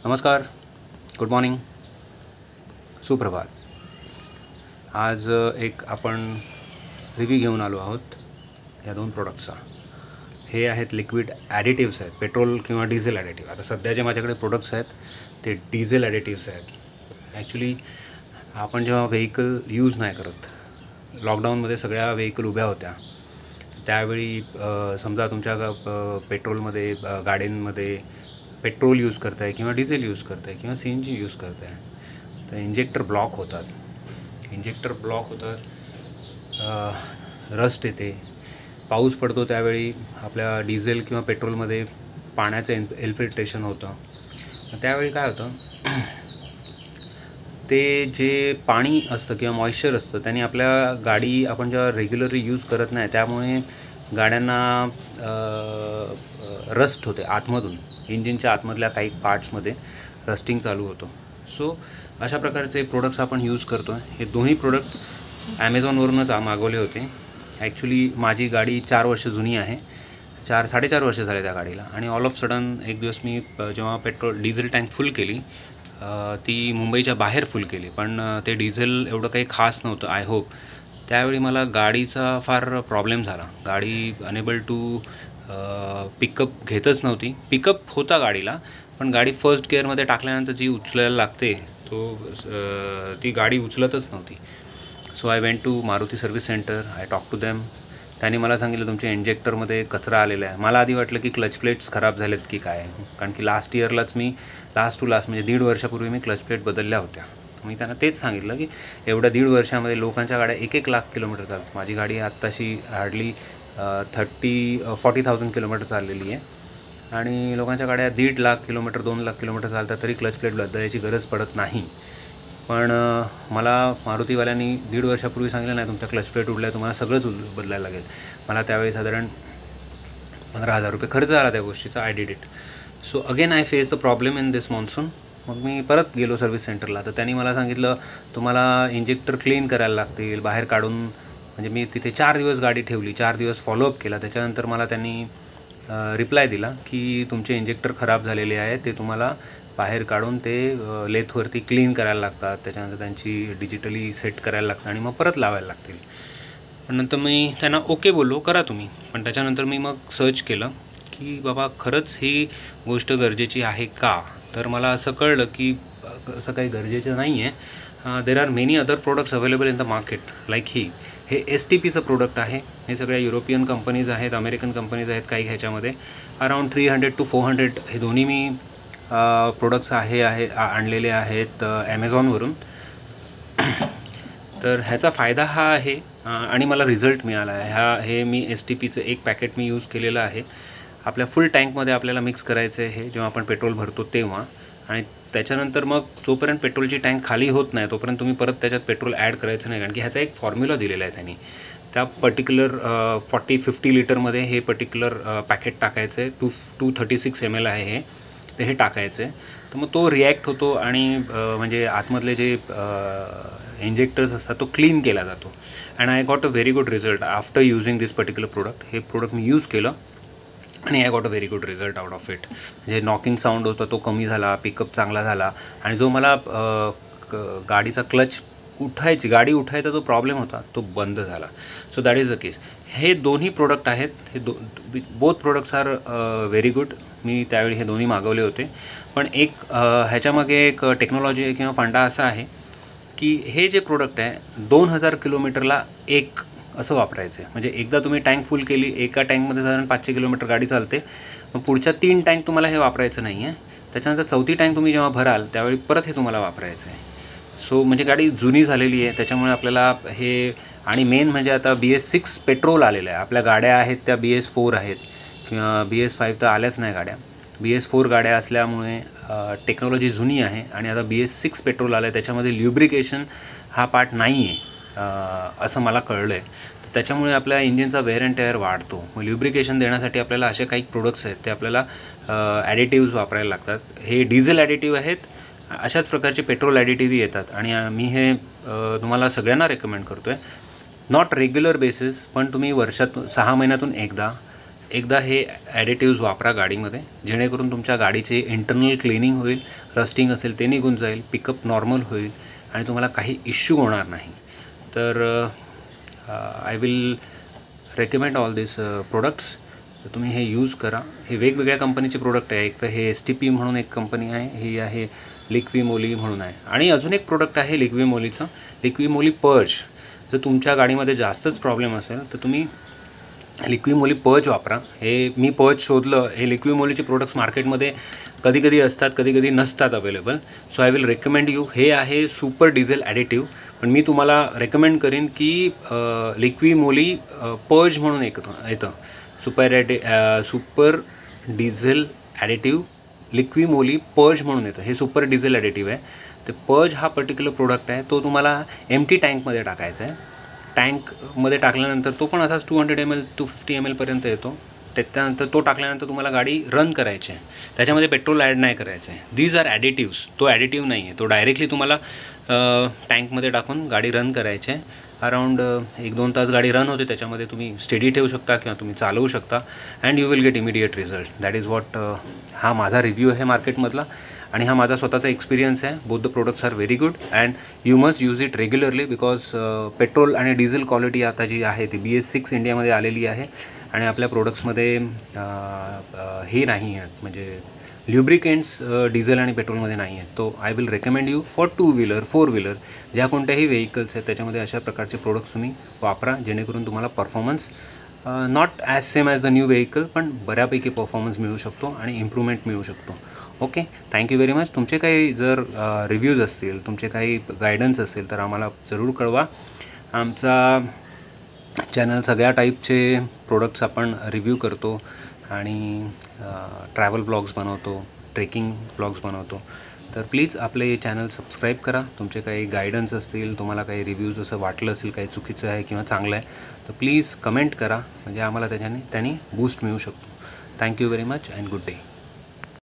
नमस्कार, good morning, सुप्रभात. आज एक आपण रिव्ह्यू घेऊन आलो आहोत या दोन प्रोडक्ट्सचा. हे आहेत लिक्विड ॲडिटिव्स आहेत, पेट्रोल किंवा डिझेल ॲडिटिव्ह. आता सध्या जे माझ्याकडे प्रोडक्ट्स आहेत ते डिझेल ॲडिटिव्स आहेत. ॲक्च्युली आपण जेव्हा व्हेकल यूज नाही करत, लॉकडाऊनमध्ये सगळ्या व्हेकल उभ्या होत्या, त्यावेळी समजा तुमच्या पेट्रोलमध्ये गाड्यांमध्ये पेट्रोल यूज करताय किंवा डिझेल यूज करताय किंवा CNG यूज करताय, तर इंजेक्टर ब्लॉक होतात. रस्ट येते. पाऊस पडतो त्यावेळी आपल्या डिझेल किंवा पेट्रोलमध्ये पाण्याचं इन्फिल्ट्रेशन होतं. त्यावेळी काय होतं, ते जे पाणी असतं किंवा मॉइश्चर असतं त्याने आपल्या गाडी आपण जेव्हा रेग्युलरली यूज करत नाही, त्यामुळे गाड्यांना रस्ट होते आतमधून. इंजिनच्या आतमधल्या काही पार्ट्समध्ये रस्टिंग चालू होतं. सो अशा प्रकारचे प्रोडक्ट्स आपण यूज करतो आहे. हे दोन्ही प्रोडक्ट ॲमेझॉनवरूनच मागवले होते. ॲक्च्युली माझी गाडी 4 वर्ष जुनी आहे, 4-4.5 वर्ष झाले त्या गाडीला. आणि ऑल ऑफ सडन एक दिवस मी जेव्हा डिझेल टँक फुल केली, ती मुंबईच्या बाहेर फुल केली, पण ते डिझेल एवढं काही खास नव्हतं आय होप. त्यावेळी मला गाडीचा फार प्रॉब्लेम झाला. गाडी अनेबल टू पिकअप घेतच नव्हती. पिकअप होता गाडीला, पण गाडी फर्स्ट गिअरमध्ये टाकल्यानंतर जी उचलायला लागते ती गाडी उचलतच नव्हती. So I went to Maruti service centre. I talk to them. त्यांनी मला सांगितलं तुमच्या इंजेक्टरमध्ये कचरा आलेला आहे. मला आधी वाटलं की क्लच प्लेट्स खराब झालेत की काय, कारण की लास्ट म्हणजे 1.5 वर्षापूर्वी मी क्लच प्लेट बदलल्या होत्या. मी त्यांना तेच सांगितलं की एवढ्या 1.5 वर्षामध्ये लोकांच्या गाड्या 1-1 लाख किलोमीटर चालतात. माझी गाडी आत्ताशी हार्डली 40,000 किलोमीटर चाललेली आहे, आणि लोकांच्या गाड्या 1.5 लाख किलोमीटर 2 लाख किलोमीटर चालतात तरी क्लच प्लेट बदलायची गरज पडत नाही. पण मला मारुतीवाल्यांनी 1.5 वर्षापूर्वी सांगितलं नाही, तुमच्या क्लच प्लेट उडल्या, तुम्हाला सगळंच बदलायला लागेल. मला त्यावेळी साधारण 15,000 रुपये खर्च आला त्या गोष्टीचा. I did it. So again I face the problem in this monsoon. मग मी परत गेलो सर्व्हिस सेंटरला. तर त्यांनी मला सांगितलं तुम्हाला इंजेक्टर क्लीन करायला लागतील, बाहेर काढून. म्हणजे मी तिथे 4 दिवस गाडी ठेवली, 4 दिवस फॉलोअप केला. त्याच्यानंतर मला त्यांनी रिप्लाय दिला की तुमचे इंजेक्टर खराब झालेले आहे, ते तुम्हाला बाहेर काढून ते लेथवरती क्लीन करायला लागतात, त्याच्यानंतर त्यांची डिजिटली सेट करायला लागतं आणि मग परत लावायला लागतील. पण नंतर मी त्यांना ओके बोललो, करा तुम्ही. पण त्याच्यानंतर मी मग सर्च केलं की बाबा खरंच ही गोष्ट गरजेची आहे का. तर मला असं कळलं की असं काही गरजेचं नाही आहे. There are many other products available in the market like हे STPचं प्रोडक्ट आहे. हे सगळ्या युरोपियन कंपनीज आहेत, अमेरिकन कंपनीज आहेत काही. ह्याच्यामध्ये अराउंड 300 to 400 हे दोन्ही मी प्रोडक्ट्स आणलेले आहेत ॲमेझॉनवरून. तर ह्याचा फायदा हा आहे आणि मला रिझल्ट मिळाला आहे. हे मी STPचं एक पॅकेट मी यूज केलेलं आहे. आपल्या फुल टँकमध्ये आपल्याला मिक्स करायचं आहे हे, जेव्हा आपण पेट्रोल भरतो तेव्हा. आणि त्याच्यानंतर मग जोपर्यंत पेट्रोलची टँक खाली होत नाही तोपर्यंत तुम्ही परत त्याच्यात पेट्रोल ॲड करायचं नाही, कारण की ह्याचा एक फॉर्म्युला दिलेला आहे त्यांनी. त्या पर्टिक्युलर 40-50 लिटरमध्ये हे पर्टिक्युलर पॅकेट टाकायचं आहे. 236 ml आहे हे, तर हे टाकायचं आहे. तर मग तो रिॲक्ट होतो आणि म्हणजे आतमधले जे इंजेक्टर्स असतात तो क्लीन केला जातो. And I got a very good result after using this particular product. हे प्रोडक्ट मी यूज केलं आणि I got a very good result out of it. म्हणजे नॉकिंग साऊंड होता तो कमी झाला, पिकअप चांगला झाला, आणि जो मला गाडीचा गाडी उठायचा जो प्रॉब्लेम होता तो बंद झाला. So that is the case. हे दोन्ही प्रोडक्ट आहेत. हे both products are very good. मी त्यावेळी हे दोन्ही मागवले होते. पण ह्याच्यामागे एक टेक्नॉलॉजी आहे किंवा फंडा असा आहे की हे जे प्रोडक्ट आहे 2000 किलोमीटरला एक असं वापरायचं आहे. म्हणजे एकदा तुम्ही टँक फुल केली, एका टँकमध्ये साधारण 500 किलोमीटर गाडी चालते. मग पुढच्या 3 टँक तुम्हाला हे वापरायचं नाही आहे. त्याच्यानंतर 4थी टँक तुम्ही जेव्हा भराल त्यावेळी परत हे तुम्हाला वापरायचं आहे. सो म्हणजे गाडी जुनी झालेली आहे, त्याच्यामुळे आपल्याला हे. आणि मेन म्हणजे आता BS6 पेट्रोल आलेलं आहे. आपल्या गाड्या आहेत त्या BS4 आहेत किंवा BS5 तर आल्याच नाही गाड्या. BS4 गाड्या असल्यामुळे टेक्नॉलॉजी जुनी आहे. आणि आता BS6 पेट्रोल आलं आहे, त्याच्यामध्ये ल्युब्रिकेशन हा पार्ट नाही आहे असं मला कळलं आहे. तर त्याच्यामुळे आपल्या इंजिनचा वेअर अँड टेअर वाढतो. मग ल्युब्रिकेशन देण्यासाठी आपल्याला असे काही प्रोडक्ट्स आहेत ते आपल्याला ॲडिटिव्ज वापरायला लागतात. हे डिझेल ॲडिटिव्ह आहेत. अशाच प्रकारचे पेट्रोल ॲडिटिव्ह येतात, आणि मी हे तुम्हाला सगळ्यांना रेकमेंड करतो आहे. नॉट रेग्युलर बेसिस, पण तुम्ही वर्षातून 6 महिन्यातून एकदा एकदा हे ॲडिटिव्ज वापरा गाडीमध्ये, जेणेकरून तुमच्या गाडीचे इंटरनल क्लिनिंग होईल, रस्टिंग असेल ते निघून जाईल, पिकअप नॉर्मल होईल आणि तुम्हाला काही इश्यू होणार नाही. तर I will recommend all this products. तर तुम्ही हे यूज करा. हे वेगवेगळ्या कंपनीचे प्रोडक्ट आहे. एक तर हे STP म्हणून एक कंपनी आहे, ही आहे लिक्विमोली म्हणून आहे, आणि अजून एक प्रोडक्ट आहे लिक्विमोलीचं, लिक्विमोली पर्ज. जर तुमच्या गाडीमध्ये जास्तच प्रॉब्लेम असेल तर तुम्ही लिक्विमोली पर्ज वापरा. हे मी पर्ज शोधलं, हे लिक्विमोलीचे प्रोडक्ट्स मार्केटमध्ये कधी कधी असतात, कधी कधी नसतात available. So I will recommend you. हे आहे सुपर डिझेल ॲडिटिव्ह, पण मी तुम्हाला रेकमेंड करीन की लिक्विमोली पर्ज म्हणून येतं सुपर डिझेल ॲडिटिव्ह. लिक्विमोली पर्ज म्हणून येतं, हे सुपर डिझेल ॲडिटिव्ह आहे. तर पर्ज हा पर्टिक्युलर प्रोडक्ट आहे, तो तुम्हाला एम्प्टी टँकमध्ये टाकायचा आहे. टँकमध्ये टाकल्यानंतर तो पण असाच 200 ml 250 ml पर्यंत येतो. त्याच्यानंतर तो टाकल्यानंतर तुम्हाला गाडी रन करायची आहे, त्याच्यामध्ये पेट्रोल ॲड नाही करायचं आहे. These are additives. तो ॲडिटिव्ह नाही आहे, तो डायरेक्टली तुम्हाला टँकमध्ये टाकून गाडी रन करायची आहे. अराऊंड 1-2 तास गाडी रन होते, त्याच्यामध्ये तुम्ही स्टेडी ठेवू शकता किंवा तुम्ही चालवू शकता and you will get immediate result. That is what हा माझा रिव्ह्यू आहे मार्केटमधला, आणि हा माझा स्वतःचा एक्सपिरियन्स आहे. Both the products are very good and you must use it regularly, because petrol आणि डिझेल क्वालिटी आता जी आहे ती BS6 इंडियामध्ये आलेली आहे, आणि आपल्या प्रोडक्ट्समध्ये हे नाही आहेत, म्हणजे ल्युब्रिकेंट्स डिझेल आणि पेट्रोलमध्ये नाही आहेत. तो I will recommend you for 2 wheeler 4 wheeler ज्या कोणत्याही व्हेकल्स आहेत त्याच्यामध्ये अशा प्रकारचे प्रोडक्ट्स तुम्ही वापरा, जेणेकरून तुम्हाला performance not as same as the new vehicle, पण बऱ्यापैकी परफॉर्मन्स मिळू शकतो आणि इम्प्रूव्हमेंट मिळू शकतो. Okay, thank you very much. तुमचे काही जर रिव्ह्यूज असतील, तुमचे काही गायडन्स असेल तर आम्हाला जरूर कळवा. आमचा चॅनल सगळ्या टाईपचे प्रोडक्ट्स आपण रिव्ह्यू करतो, आणि ट्रॅव्हल ब्लॉग्स बनवतो, ट्रेकिंग ब्लॉग्स बनवतो. तर प्लीज आपले चॅनल सबस्क्राईब करा. तुमचे काही गायडन्स असतील, तुम्हाला काही रिव्ह्यूज असं वाटलं असेल काही चुकीचं आहे किंवा चांगलं आहे, तर प्लीज कमेंट करा, म्हणजे आम्हाला त्यांनी बूस्ट मिळू शकतो. Thank you very much and good day.